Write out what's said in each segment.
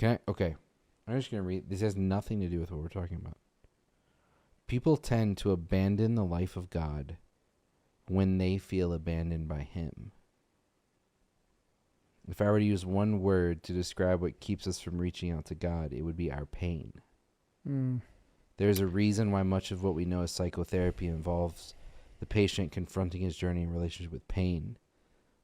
Okay. I'm just going to read. This has nothing to do with what we're talking about. People tend to abandon the life of God when they feel abandoned by Him. If I were to use one word to describe what keeps us from reaching out to God, it would be our pain. There's a reason why much of what we know as psychotherapy involves the patient confronting his journey in relationship with pain.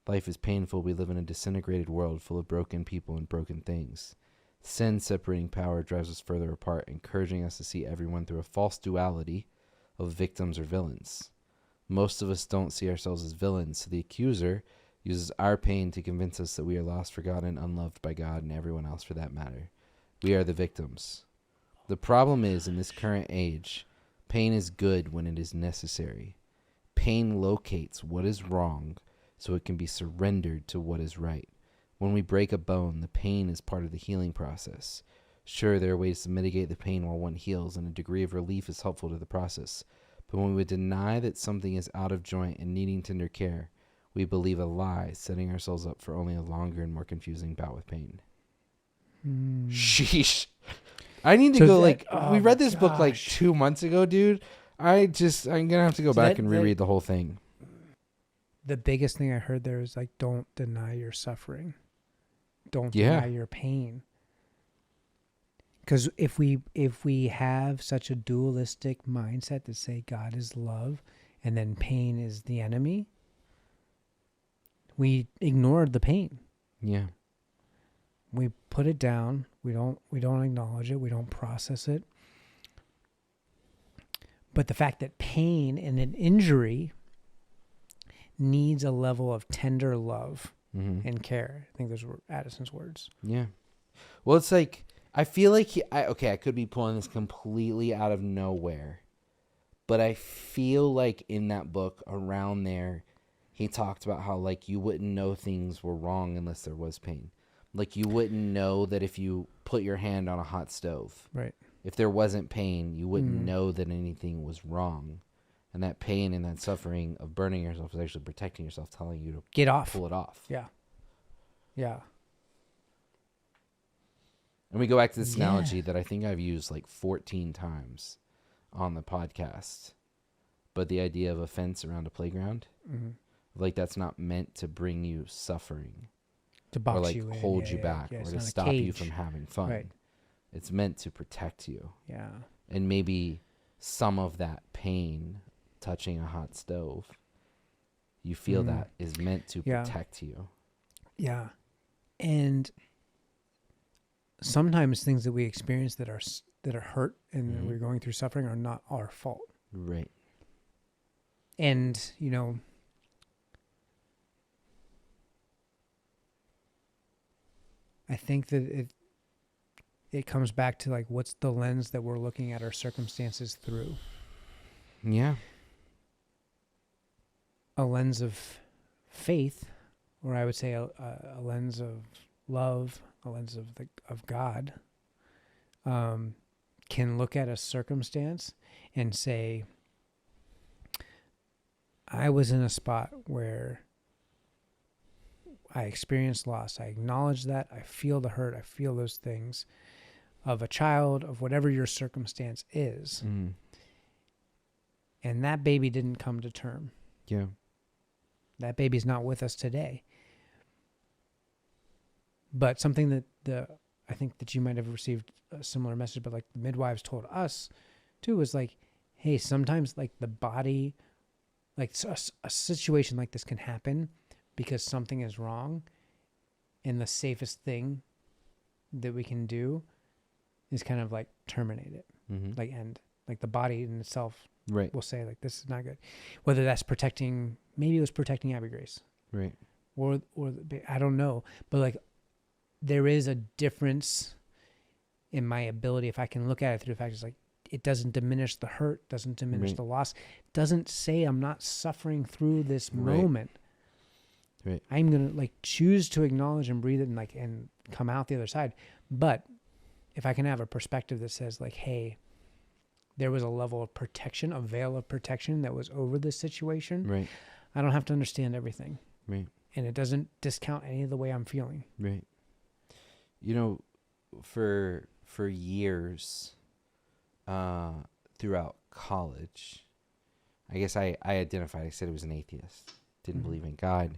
Life is painful. We live in a disintegrated world full of broken people and broken things. Sin separating power drives us further apart, encouraging us to see everyone through a false duality of victims or villains. Most of us don't see ourselves as villains, so the accuser uses our pain to convince us that we are lost, forgotten, unloved by God and everyone else for that matter. We are the victims. The problem is, in this current age, pain is good when it is necessary. Pain locates what is wrong so it can be surrendered to what is right. When we break a bone, the pain is part of the healing process. Sure, there are ways to mitigate the pain while one heals, and a degree of relief is helpful to the process. But when we deny that something is out of joint and needing tender care, we believe a lie, setting ourselves up for only a longer and more confusing bout with pain. Sheesh. I need to go, we read this book like 2 months ago, dude. I'm going to have to go back and reread the whole thing. The biggest thing I heard there is like, don't deny your suffering. Don't deny your pain. Because if we have such a dualistic mindset to say God is love and then pain is the enemy, we ignore the pain. Yeah. We put it down. We don't acknowledge it. We don't process it. But the fact that pain and an injury needs a level of tender love and care. I think those were Addison's words. Yeah. Well, it's like, I feel like I could be pulling this completely out of nowhere, but I feel like in that book around there, he talked about how like you wouldn't know things were wrong unless there was pain. Like you wouldn't know that if you put your hand on a hot stove, right? If there wasn't pain, you wouldn't know that anything was wrong. And that pain and that suffering of burning yourself is actually protecting yourself, telling you to get off, pull it off. Yeah. Yeah. And we go back to this analogy that I think I've used like 14 times on the podcast. But the idea of a fence around a playground, like that's not meant to bring you suffering. To box or like you in. hold you back or to stop you from having fun. Right. It's meant to protect you. Yeah. And maybe some of that pain touching a hot stove, you feel that is meant to protect you. Yeah. And sometimes things that we experience that are hurt and we're going through suffering are not our fault. Right. And, you know, I think that it comes back to like, what's the lens that we're looking at our circumstances through? Yeah. A lens of faith, or I would say a lens of love, a lens of God, can look at a circumstance and say, I was in a spot where I experienced loss. I acknowledge that. I feel the hurt. I feel those things of a child, of whatever your circumstance is. And that baby didn't come to term. Yeah. That baby's not with us today. But something that I think that you might have received a similar message, but like the midwives told us too, was like, hey, sometimes like the body, like a situation like this can happen because something is wrong, and the safest thing that we can do is kind of like terminate it, like end, like the body in itself will say like, this is not good. Whether that's protecting, maybe it was protecting Abby Grace, right? Or I don't know, but like there is a difference in my ability if I can look at it through the fact it's like, it doesn't diminish the hurt, doesn't diminish the loss, doesn't say I'm not suffering through this moment. Right. I'm going to like choose to acknowledge and breathe it and like, and come out the other side. But if I can have a perspective that says like, hey, there was a level of protection, a veil of protection that was over this situation. Right. I don't have to understand everything. Right. And it doesn't discount any of the way I'm feeling. Right. You know, for years, throughout college, I guess I identified. I said I was an atheist. Didn't believe in God,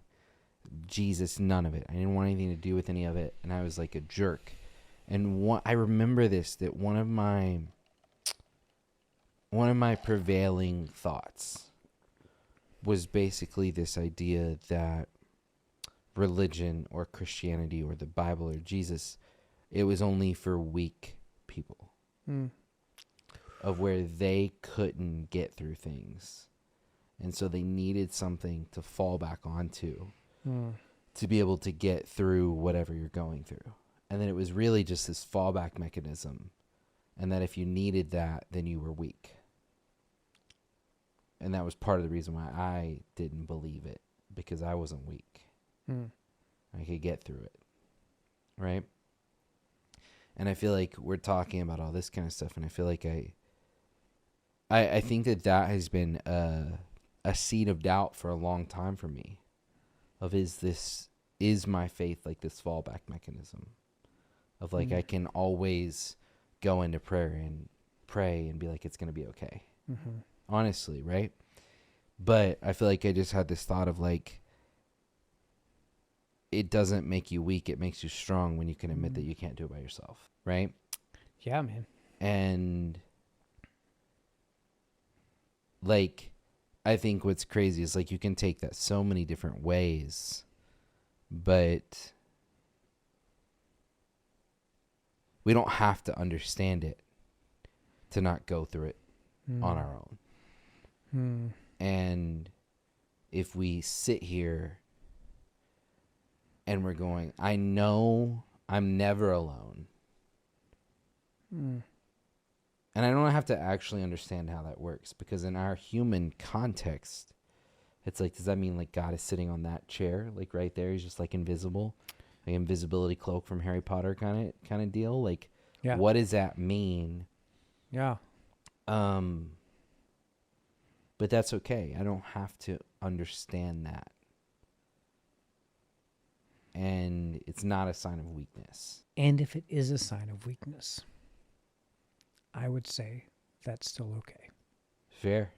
Jesus, none of it. I didn't want anything to do with any of it, and I was like a jerk. And I remember that one of my prevailing thoughts was basically this idea that religion or Christianity or the Bible or Jesus, it was only for weak people, of where they couldn't get through things. And so they needed something to fall back onto to be able to get through whatever you're going through. And then it was really just this fallback mechanism. And that if you needed that, then you were weak. And that was part of the reason why I didn't believe it, because I wasn't weak. I could get through it. Right? And I feel like we're talking about all this kind of stuff, and I feel like I think that has been a seed of doubt for a long time for me. Is my faith like this fallback mechanism? Of like, I can always go into prayer and pray and be like, it's going to be okay. Honestly, right? But I feel like I just had this thought of like, it doesn't make you weak. It makes you strong when you can admit that you can't do it by yourself. Right? Yeah, man. And like, I think what's crazy is like, you can take that so many different ways, but we don't have to understand it to not go through it on our own. And if we sit here and we're going, I know I'm never alone. And I don't have to actually understand how that works, because in our human context, it's like, does that mean like God is sitting on that chair, like right there? He's just like invisible, like invisibility cloak from Harry Potter kind of deal. Like, what does that mean? Yeah. But that's okay. I don't have to understand that. And it's not a sign of weakness. And if it is a sign of weakness, I would say that's still okay. Fair.